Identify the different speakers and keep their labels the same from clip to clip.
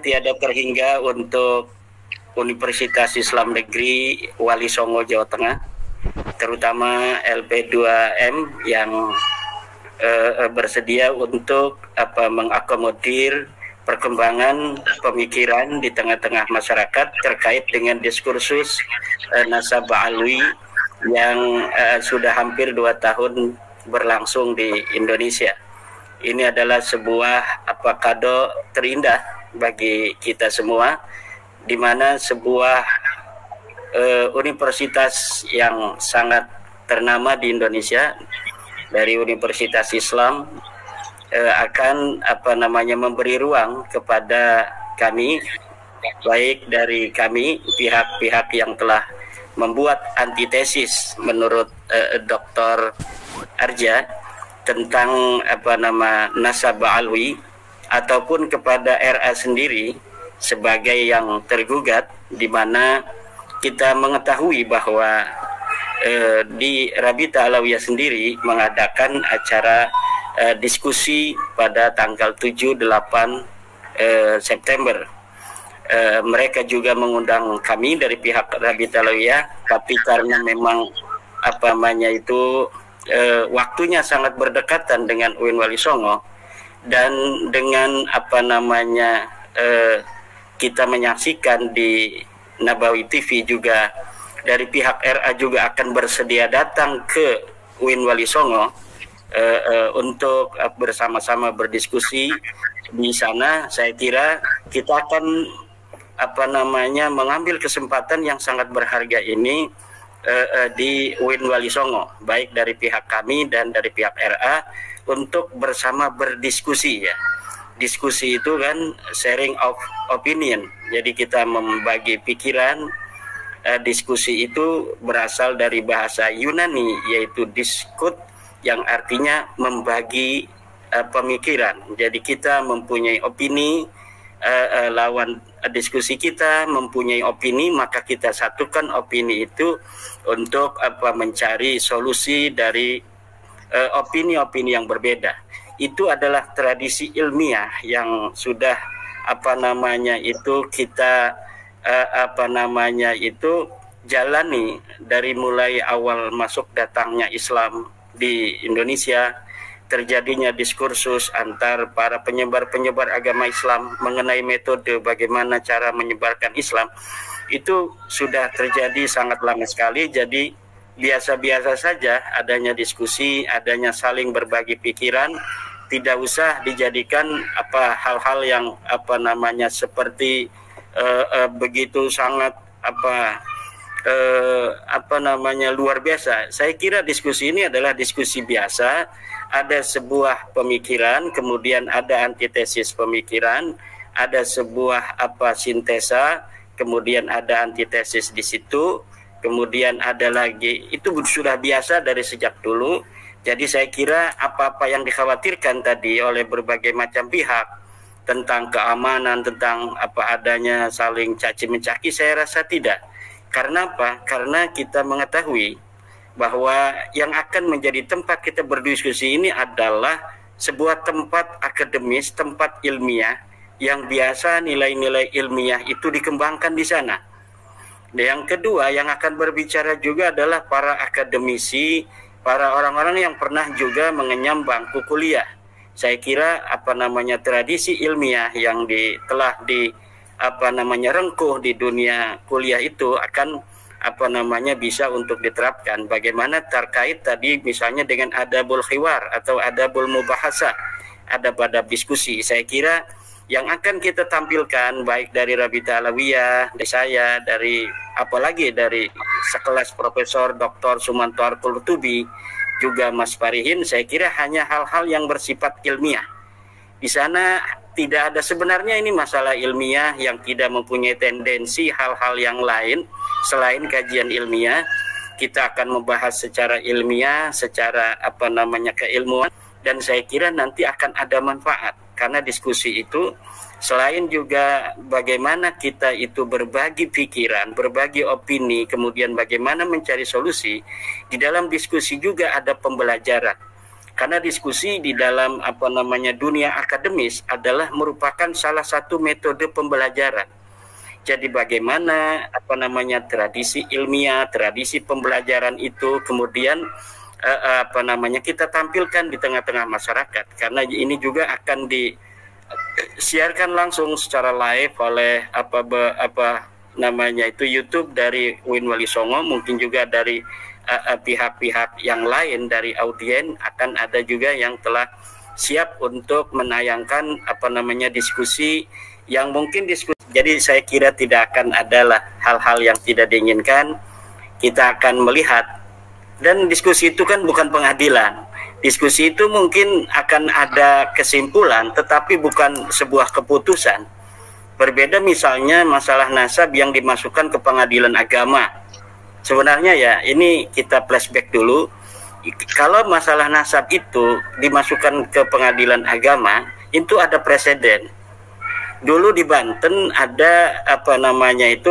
Speaker 1: tiada terhingga untuk Universitas Islam Negeri Wali Songo Jawa Tengah, terutama LP2M yang bersedia untuk mengakomodir perkembangan pemikiran di tengah-tengah masyarakat terkait dengan diskursus Nasabah Alwi yang sudah hampir 2 tahun berlangsung di Indonesia. Ini adalah sebuah kado terindah bagi kita semua, di mana sebuah universitas yang sangat ternama di Indonesia dari Universitas Islam akan memberi ruang kepada kami, baik dari kami pihak-pihak yang telah membuat antitesis menurut Dr. Arja tentang Nasabah Alwi, ataupun kepada RA sendiri sebagai yang tergugat, di mana kita mengetahui bahwa di Rabita Alawiyah sendiri mengadakan acara diskusi pada tanggal 7-8 September. Mereka juga mengundang kami dari pihak Rabita Alawiyah, tapi karena memang waktunya sangat berdekatan dengan UIN Wali Songo, dan dengan kita menyaksikan di Nabawi TV juga dari pihak RA juga akan bersedia datang ke UIN Wali Songo untuk bersama-sama berdiskusi di sana. Saya kira kita akan mengambil kesempatan yang sangat berharga ini di UIN Wali Songo, baik dari pihak kami dan dari pihak RA, untuk bersama berdiskusi ya. Diskusi itu kan sharing of opinion, jadi kita membagi pikiran. Diskusi itu berasal dari bahasa Yunani, yaitu diskut, yang artinya membagi pemikiran. Jadi kita mempunyai opini, lawan diskusi kita mempunyai opini, maka kita satukan opini itu untuk mencari solusi dari opini-opini yang berbeda. Itu adalah tradisi ilmiah yang sudah kita jalani dari mulai awal masuk datangnya Islam di Indonesia, terjadinya diskursus antar para penyebar agama Islam mengenai metode bagaimana cara menyebarkan Islam. Itu sudah terjadi sangat lama sekali. Jadi biasa-biasa saja adanya diskusi, adanya saling berbagi pikiran. Tidak usah dijadikan hal-hal yang seperti begitu sangat luar biasa. Saya kira diskusi ini adalah diskusi biasa. Ada sebuah pemikiran, kemudian ada antitesis pemikiran, ada sebuah sintesa, kemudian ada antitesis di situ, kemudian ada lagi, itu sudah biasa dari sejak dulu. Jadi saya kira apa-apa yang dikhawatirkan tadi oleh berbagai macam pihak tentang keamanan, tentang adanya saling caci mencaci, saya rasa tidak. Karena apa? Karena kita mengetahui bahwa yang akan menjadi tempat kita berdiskusi ini adalah sebuah tempat akademis, tempat ilmiah, yang biasa nilai-nilai ilmiah itu dikembangkan di sana. Dan yang kedua, yang akan berbicara juga adalah para akademisi, para orang-orang yang pernah juga mengenyam bangku kuliah. Saya kira tradisi ilmiah yang telah rengkuh di dunia kuliah itu akan bisa untuk diterapkan. Bagaimana terkait tadi misalnya dengan adabul khiwar atau adabul mubahasa, adab-adab diskusi. Saya kira yang akan kita tampilkan baik dari Rabita Alawiyah, dari saya, dari apalagi dari sekelas Profesor Dr. Sumanto Al-Qurtubi, juga Mas Farihin, saya kira hanya hal-hal yang bersifat ilmiah. Di sana tidak ada sebenarnya ini masalah ilmiah yang tidak mempunyai tendensi hal-hal yang lain selain kajian ilmiah. Kita akan membahas secara ilmiah, secara keilmuan, dan saya kira nanti akan ada manfaat. Karena diskusi itu selain juga bagaimana kita itu berbagi pikiran, berbagi opini, kemudian bagaimana mencari solusi, di dalam diskusi juga ada pembelajaran. Karena diskusi di dalam dunia akademis adalah merupakan salah satu metode pembelajaran. Jadi bagaimana tradisi ilmiah, tradisi pembelajaran itu kemudian kita tampilkan di tengah-tengah masyarakat, karena ini juga akan disiarkan langsung secara live oleh YouTube dari UIN Wali Songo, mungkin juga dari pihak-pihak yang lain dari audien, akan ada juga yang telah siap untuk menayangkan diskusi yang mungkin diskusi. Jadi saya kira tidak akan adalah hal-hal yang tidak diinginkan. Kita akan melihat, dan diskusi itu kan bukan pengadilan. Diskusi itu mungkin akan ada kesimpulan, tetapi bukan sebuah keputusan. Berbeda misalnya masalah nasab yang dimasukkan ke pengadilan agama. Sebenarnya ya, ini kita flashback dulu. Kalau masalah nasab itu dimasukkan ke pengadilan agama, itu ada preseden. Dulu di Banten ada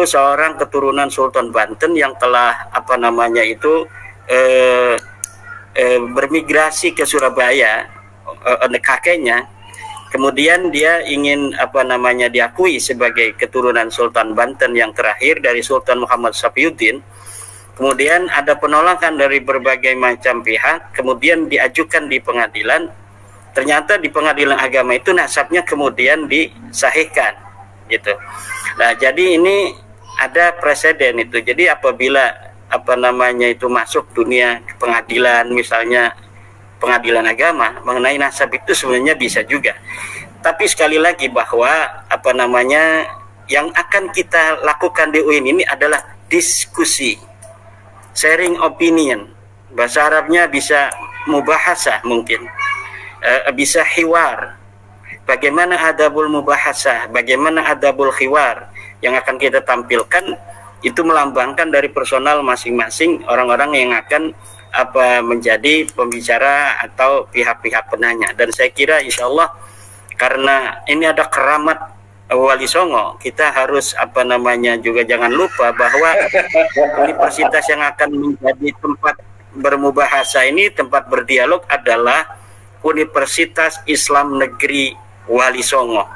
Speaker 1: seorang keturunan Sultan Banten yang telah bermigrasi ke Surabaya, kakeknya. Kemudian dia ingin diakui sebagai keturunan Sultan Banten yang terakhir dari Sultan Muhammad Safiuddin. Kemudian ada penolakan dari berbagai macam pihak, kemudian diajukan di pengadilan. Ternyata di pengadilan agama itu nasabnya kemudian disahihkan, gitu. Nah, jadi ini ada preseden itu. Jadi apabila masuk dunia pengadilan, misalnya pengadilan agama mengenai nasab itu sebenarnya bisa juga. Tapi sekali lagi bahwa yang akan kita lakukan di UIN ini adalah diskusi, sharing opinion. Bahasa Arabnya bisa mubahasah mungkin. Bisa hiwar. Bagaimana adabul mubahasah, bagaimana adabul hiwar yang akan kita tampilkan, itu melambangkan dari personal masing-masing orang-orang yang akan menjadi pembicara atau pihak-pihak penanya. Dan saya kira insya Allah, karena ini ada keramat Wali Songo, kita harus juga jangan lupa bahwa universitas yang akan menjadi tempat bermubahasa ini, tempat berdialog adalah Universitas Islam Negeri Wali Songo.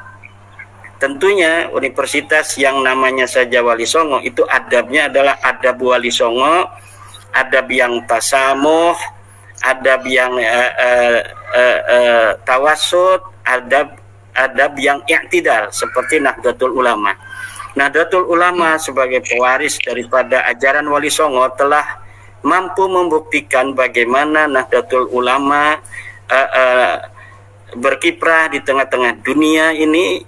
Speaker 1: Tentunya universitas yang namanya saja Wali Songo itu adabnya adalah adab Wali Songo, adab yang tasamuh, adab yang tawasud, adab yang i'tidal seperti Nahdlatul Ulama. Nahdlatul Ulama sebagai pewaris daripada ajaran Wali Songo telah mampu membuktikan bagaimana Nahdlatul Ulama berkiprah di tengah-tengah dunia ini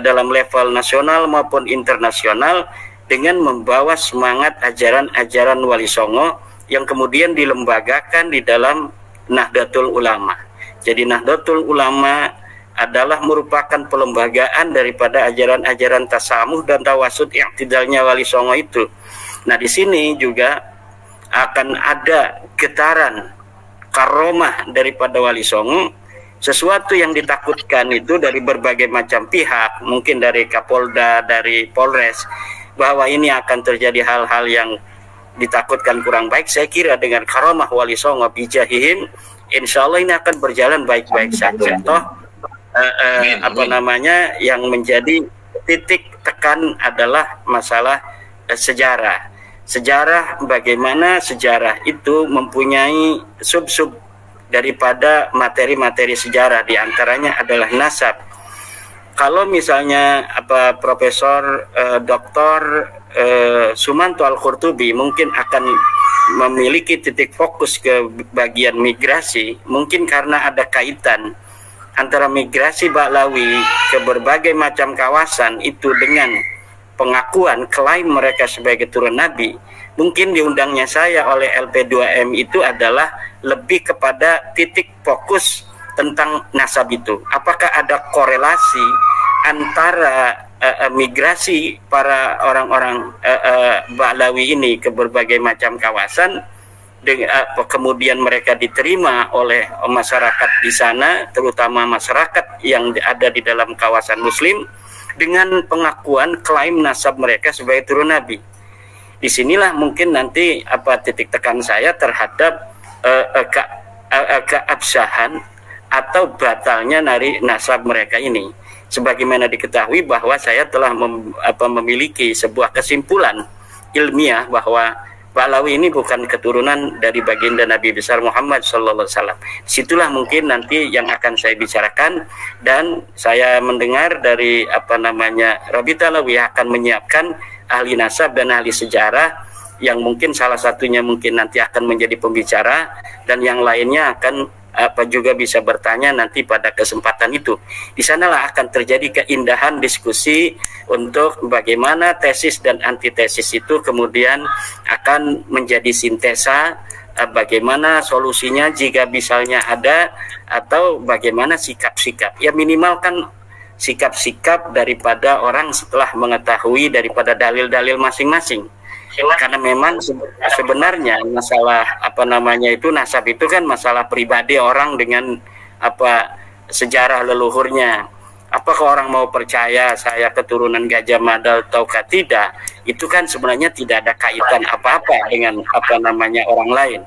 Speaker 1: dalam level nasional maupun internasional dengan membawa semangat ajaran-ajaran Wali Songo yang kemudian dilembagakan di dalam Nahdlatul Ulama. Jadi Nahdlatul Ulama adalah merupakan pelembagaan daripada ajaran-ajaran tasamuh dan tawasud i'tidalnya Wali Songo itu. Nah, di sini juga akan ada getaran karomah daripada Wali Songo, sesuatu yang ditakutkan itu dari berbagai macam pihak, mungkin dari Kapolda, dari Polres, bahwa ini akan terjadi hal-hal yang ditakutkan kurang baik. Saya kira dengan karomah Wali Songo bijahihim, insya Allah ini akan berjalan baik-baik saja. Toh yang menjadi titik tekan adalah masalah sejarah. Sejarah, bagaimana sejarah itu mempunyai sub-sub daripada materi-materi sejarah, diantaranya adalah nasab. Kalau misalnya Profesor Dr. Sumanto Al-Qurtubi mungkin akan memiliki titik fokus ke bagian migrasi, mungkin karena ada kaitan antara migrasi Ba'lawi ke berbagai macam kawasan itu dengan pengakuan klaim mereka sebagai keturunan Nabi. Mungkin diundangnya saya oleh LP2M itu adalah lebih kepada titik fokus tentang nasab itu. Apakah ada korelasi antara migrasi para orang-orang Ba'lawi ini ke berbagai macam kawasan, kemudian mereka diterima oleh masyarakat di sana, terutama masyarakat yang ada di dalam kawasan Muslim, dengan pengakuan klaim nasab mereka sebagai turun Nabi. Disinilah mungkin nanti titik tekan saya terhadap keabsahan atau batalnya dari nasab mereka ini. Sebagaimana diketahui bahwa saya telah memiliki sebuah kesimpulan ilmiah bahwa Ba'lawi ini bukan keturunan dari baginda Nabi besar Muhammad sallallahu alaihi wasallam. Situlah mungkin nanti yang akan saya bicarakan, dan saya mendengar dari Rabi Ta'lawi akan menyiapkan ahli nasab dan ahli sejarah yang mungkin salah satunya mungkin nanti akan menjadi pembicara, dan yang lainnya akan juga bisa bertanya nanti pada kesempatan itu. Di sanalah akan terjadi keindahan diskusi untuk bagaimana tesis dan antitesis itu kemudian akan menjadi sintesa, bagaimana solusinya jika misalnya ada, atau bagaimana sikap-sikap. Ya minimal kan sikap-sikap daripada orang setelah mengetahui daripada dalil-dalil masing-masing. Karena memang sebenarnya masalah nasab itu kan masalah pribadi orang dengan sejarah leluhurnya. Apakah orang mau percaya saya keturunan Gajah Mada ataukah tidak, itu kan sebenarnya tidak ada kaitan apa-apa dengan orang lain.